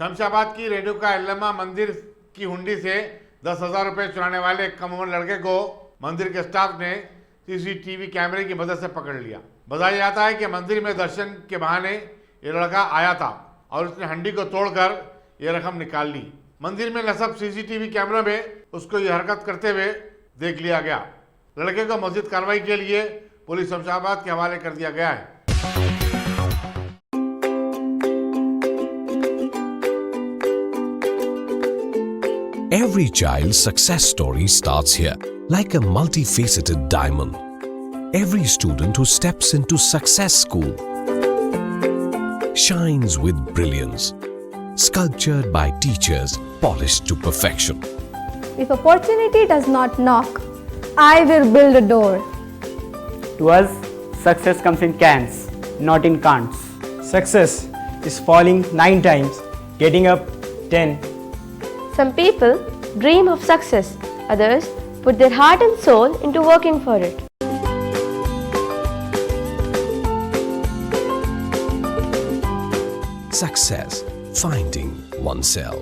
शमशाबाद की रेणुका यल्लम्मा मंदिर की हुंडी से 10,000 रुपए चुराने वाले एक कम उम्र लड़के को मंदिर के स्टाफ ने सीसीटीवी कैमरे की मदद से पकड़ लिया। बताया जाता है कि मंदिर में दर्शन के बहाने ये लड़का आया था और उसने हंडी को तोड़कर ये रकम निकाल ली। मंदिर में नस्ब सीसीटीवी कैमरों में उसको ये हरकत करते हुए देख लिया गया। लड़के को मजीद कार्रवाई के लिए पुलिस शमशाबाद के हवाले कर दिया गया है। Every child's success story starts here, like a multifaceted diamond. Every student who steps into Success School shines with brilliance, sculptured by teachers polished to perfection. If opportunity does not knock, I will build a door. To us, success comes in cans, not in can'ts. Success is falling 9 times, getting up 10. Some people dream of success, others put their heart and soul into working for it. Success, finding oneself.